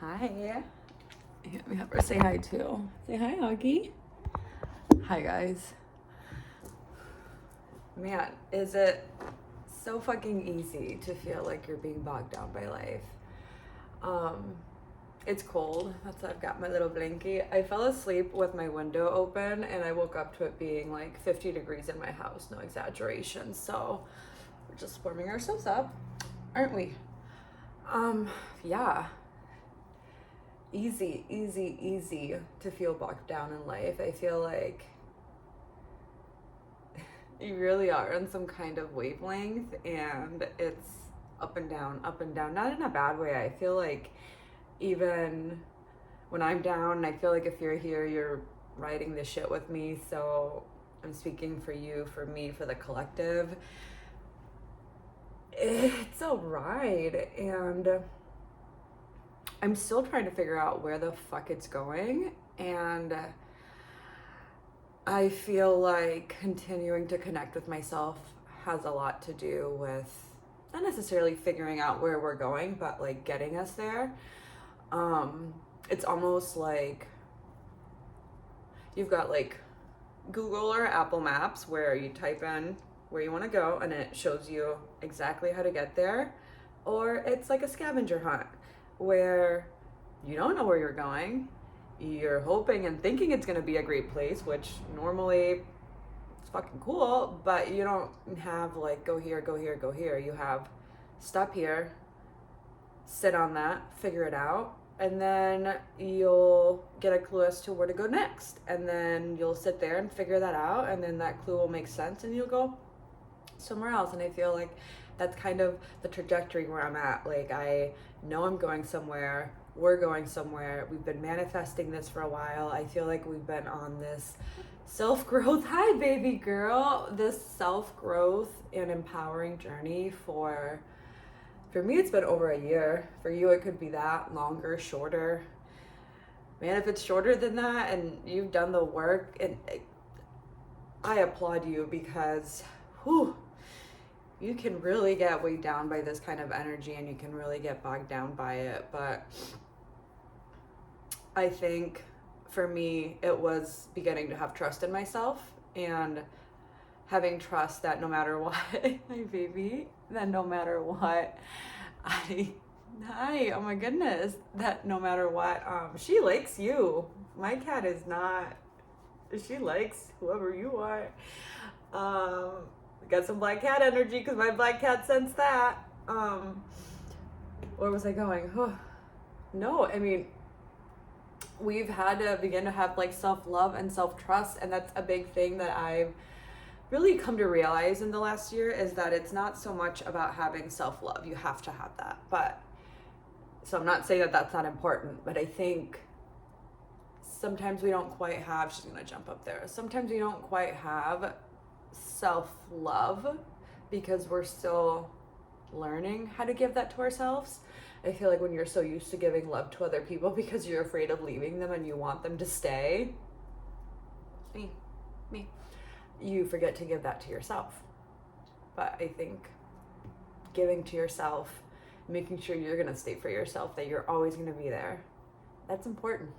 Hi. Let me have her say hi too. Say hi, Augie. Hi, guys. Man, is it so fucking easy to feel like you're being bogged down by life? It's cold. That's why I've got my little blankie. I fell asleep with my window open and I woke up to it being like 50 degrees in my house. No exaggeration. So we're just warming ourselves up, aren't we? Yeah. Easy to feel bogged down in life. I feel like you really are on some kind of wavelength and it's up and down, not in a bad way. I feel like even when I'm down, I feel like if you're here, you're riding the shit with me. So I'm speaking for you, for me, for the collective. It's a ride, and I'm still trying to figure out where the fuck it's going. And I feel like continuing to connect with myself has a lot to do with not necessarily figuring out where we're going, but like getting us there. It's almost like you've got like Google or Apple Maps where you type in where you want to go and it shows you exactly how to get there. Or it's like a scavenger hunt where you don't know where you're going. You're hoping and thinking it's going to be a great place, which normally it's fucking cool, but you don't have like go here, go here, go here. You have stop here, sit on that, figure it out, and then you'll get a clue as to where to go next. And then you'll sit there and figure that out, and then that clue will make sense and you'll go somewhere else. And I feel like that's kind of the trajectory where I'm at. Like, I know I'm going somewhere, we're going somewhere, we've been manifesting this for a while. I feel like we've been on this self-growth, hi baby girl, this self-growth and empowering journey for me it's been over a year. For you it could be that, longer, shorter. Man, if it's shorter than that and you've done the work, and I applaud you, because you can really get weighed down by this kind of energy and you can really get bogged down by it. But I think for me, it was beginning to have trust in myself and having trust that no matter what, my baby, that no matter what, hi, oh my goodness, that no matter what, she likes you. My cat is not, she likes whoever you are. Got some black cat energy because my black cat sensed that. Where was I going? No, I mean, we've had to begin to have like self-love and self-trust, and that's a big thing that I've really come to realize in the last year, is that it's not so much about having self-love. You have to have that, but so I'm not saying that that's not important, but I think sometimes we don't quite have, she's gonna jump up there, sometimes we don't quite have self-love because we're still learning how to give that to ourselves. I feel like when you're so used to giving love to other people because you're afraid of leaving them and you want them to stay, me, you forget to give that to yourself. But I think giving to yourself, making sure you're gonna stay for yourself, that you're always gonna be there, that's important.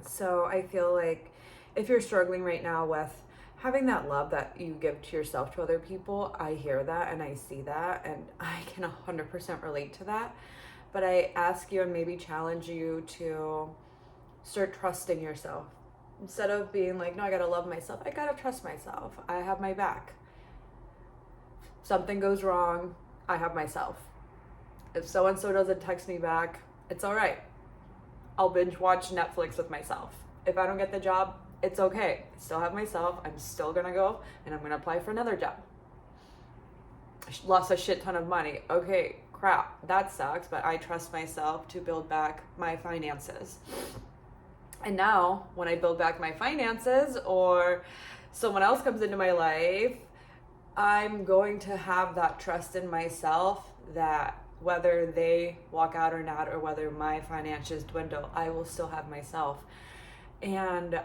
So I feel like if you're struggling right now with having that love that you give to yourself to other people, I hear that and I see that and I can 100% relate to that. But I ask you and maybe challenge you to start trusting yourself. Instead of being like, no, I gotta love myself, I gotta trust myself. I have my back. Something goes wrong, I have myself. If so-and-so doesn't text me back, it's all right. I'll binge watch Netflix with myself. If I don't get the job, it's okay. I still have myself. I'm still gonna go and I'm gonna apply for another job. I lost a shit ton of money. Okay, crap, that sucks, but I trust myself to build back my finances. And now when I build back my finances or someone else comes into my life, I'm going to have that trust in myself that whether they walk out or not, or whether my finances dwindle, I will still have myself. And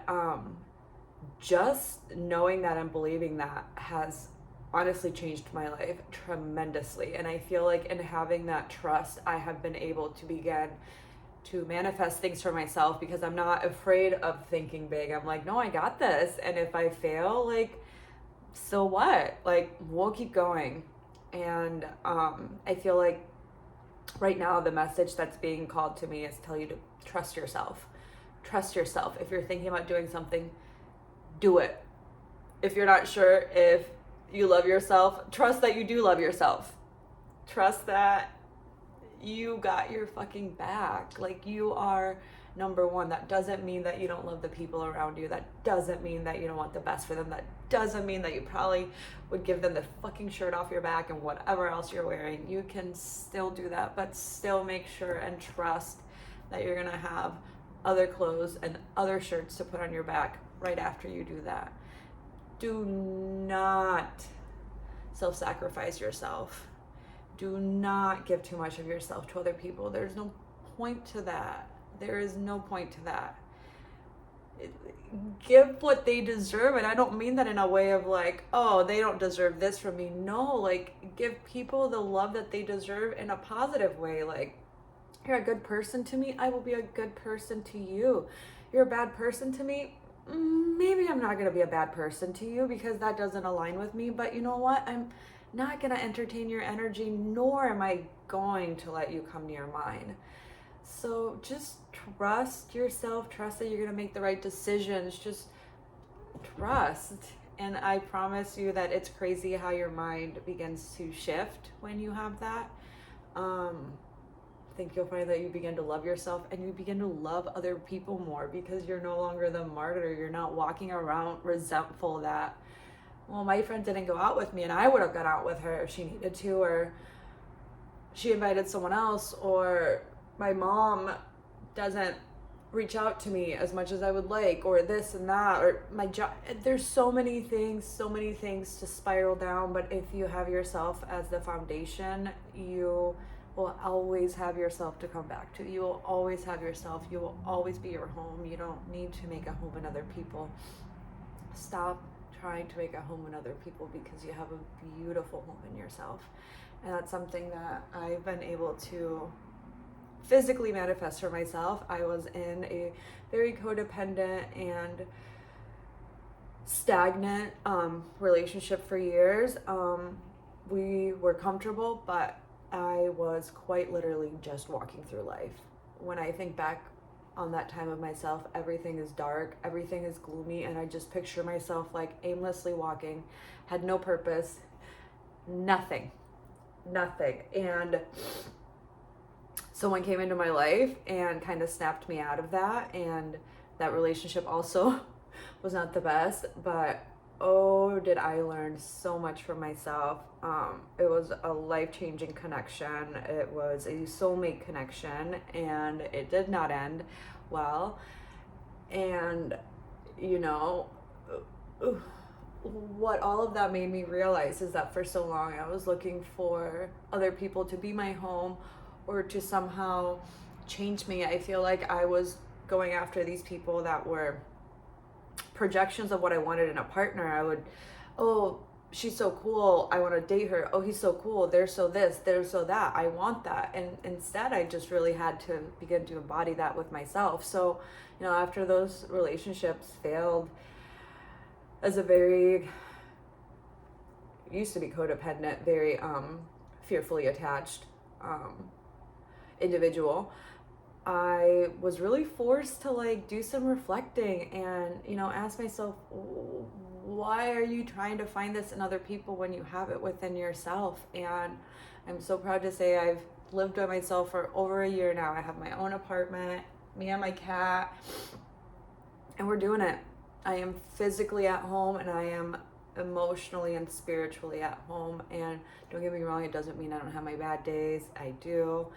just knowing that and believing that has honestly changed my life tremendously. And I feel like in having that trust, I have been able to begin to manifest things for myself because I'm not afraid of thinking big. I'm like, no, I got this. And if I fail, like, so what? Like, we'll keep going. And I feel like right now the message that's being called to me is tell you to trust yourself. Trust yourself. If you're thinking about doing something, do it. If you're not sure if you love yourself, trust that you do love yourself. Trust that you got your fucking back. Like, you are number one. That doesn't mean that you don't love the people around you. That doesn't mean that you don't want the best for them. That doesn't mean that you probably would give them the fucking shirt off your back and whatever else you're wearing. You can still do that, but still make sure and trust that you're gonna have other clothes and other shirts to put on your back right after you do that. Do not self-sacrifice yourself. Do not give too much of yourself to other people. There's no point to that. There is no point to that. Give what they deserve. And I don't mean that in a way of like, oh, they don't deserve this from me. No, like, give people the love that they deserve in a positive way. Like, you're a good person to me, I will be a good person to you. You're a bad person to me, maybe I'm not going to be a bad person to you because that doesn't align with me. But you know what? I'm not going to entertain your energy, nor am I going to let you come near mine. So just trust yourself. Trust that you're going to make the right decisions. Just trust. And I promise you that it's crazy how your mind begins to shift when you have that. I think you'll find that you begin to love yourself and you begin to love other people more because you're no longer the martyr. You're not walking around resentful that, well, my friend didn't go out with me and I would have gone out with her if she needed to, or she invited someone else, or my mom doesn't reach out to me as much as I would like, or this and that, or my job. There's so many things to spiral down. But if you have yourself as the foundation, you will always have yourself to come back to. You will always have yourself. You will always be your home. You don't need to make a home in other people. Stop trying to make a home in other people because you have a beautiful home in yourself. And that's something that I've been able to physically manifest for myself. I was in a very codependent and stagnant relationship for years. We were comfortable, but I was quite literally just walking through life. When I think back on that time of myself, everything is dark, everything is gloomy, and I just picture myself like aimlessly walking, had no purpose, nothing. And someone came into my life and kind of snapped me out of that, and that relationship also was not the best, but oh, did I learn so much from myself. It was a life-changing connection. It was a soulmate connection, and it did not end well. And you know, what all of that made me realize is that for so long I was looking for other people to be my home or to somehow change me. I feel like I was going after these people that were projections of what I wanted in a partner. I would, oh, she's so cool, I want to date her. Oh, he's so cool, they're so this, they're so that, I want that. And instead I just really had to begin to embody that with myself. So, you know, after those relationships failed, as a very, used to be codependent, very fearfully attached individual, I was really forced to like do some reflecting and, you know, ask myself, why are you trying to find this in other people when you have it within yourself? And I'm so proud to say I've lived by myself for over a year now. I have my own apartment, me and my cat, and we're doing it. I am physically at home and I am emotionally and spiritually at home. And don't get me wrong, it doesn't mean I don't have my bad days. I do.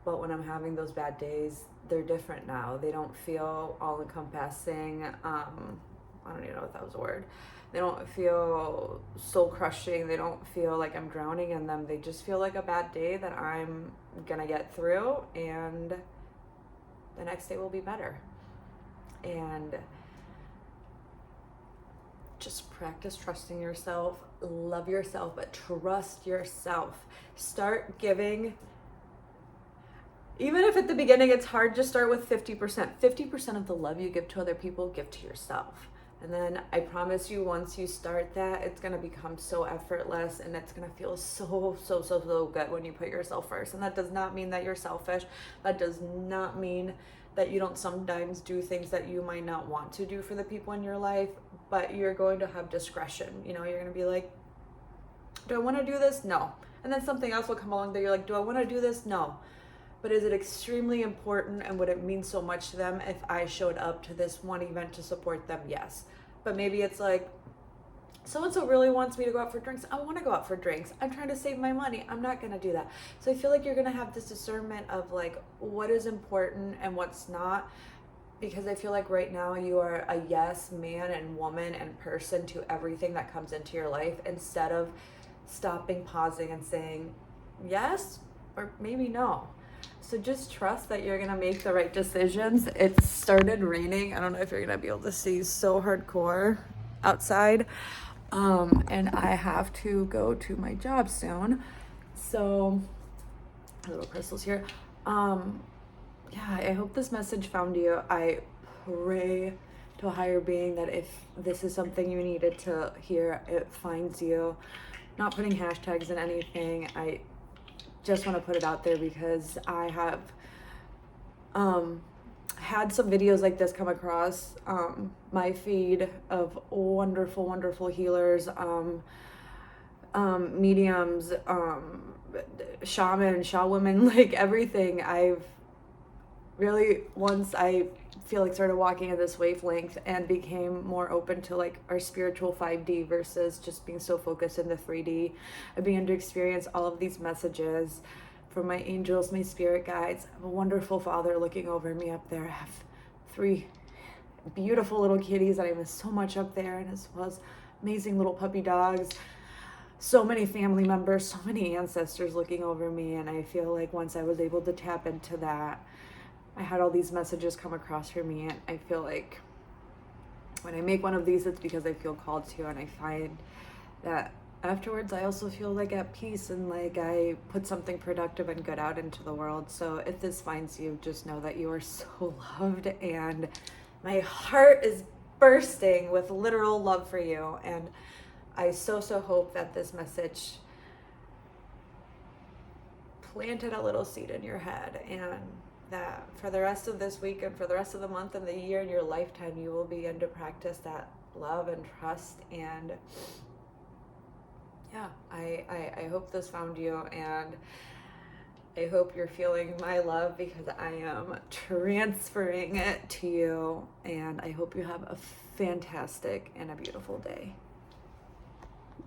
But when I'm having those bad days, they're different now. They don't feel all-encompassing. I don't even know if that was a word. They don't feel soul-crushing. They don't feel like I'm drowning in them. They just feel like a bad day that I'm gonna get through, and the next day will be better. And just practice trusting yourself. Love yourself, but trust yourself. Start giving even if at the beginning it's hard, just start with 50%. 50% of the love you give to other people, give to yourself. And then I promise you, once you start that, it's going to become so effortless, and it's going to feel so good when you put yourself first. And that does not mean that you're selfish. That does not mean that you don't sometimes do things that you might not want to do for the people in your life, but you're going to have discretion. You know, you're going to be like, do I want to do this? No. And then something else will come along that you're like, do I want to do this? No. But is it extremely important, and would it mean so much to them if I showed up to this one event to support them? Yes. But maybe it's like, so-and-so really wants me to go out for drinks. I want to go out for drinks. I'm trying to save my money. I'm not going to do that. So I feel like you're going to have this discernment of like what is important and what's not, because I feel like right now you are a yes man and woman and person to everything that comes into your life, instead of stopping, pausing, and saying yes or maybe no. So just trust that you're going to make the right decisions. It started raining. I don't know if you're going to be able to see, so hardcore outside. And I have to go to my job soon. So, little crystals here. Yeah, I hope this message found you. I pray to a higher being that if this is something you needed to hear, it finds you. Not putting hashtags in anything. I just want to put it out there because I have had some videos like this come across my feed of wonderful healers, mediums, shaman, shaw women, like everything. I've really, once I feel like started walking in this wavelength and became more open to like our spiritual 5D versus just being so focused in the 3D, I began to experience all of these messages from my angels, my spirit guides. I have a wonderful father looking over me up there. I have 3 beautiful little kitties that I miss so much up there, and as well as amazing little puppy dogs. So many family members, so many ancestors looking over me, and I feel like once I was able to tap into that, I had all these messages come across for me, and I feel like when I make one of these, it's because I feel called to, and I find that afterwards I also feel like at peace and like I put something productive and good out into the world. So if this finds you, just know that you are so loved, and my heart is bursting with literal love for you. And I so hope that this message planted a little seed in your head, and that for the rest of this week and for the rest of the month and the year and your lifetime, you will begin to practice that love and trust. And yeah, I hope this found you, and I hope you're feeling my love, because I am transferring it to you, and I hope you have a fantastic and a beautiful day.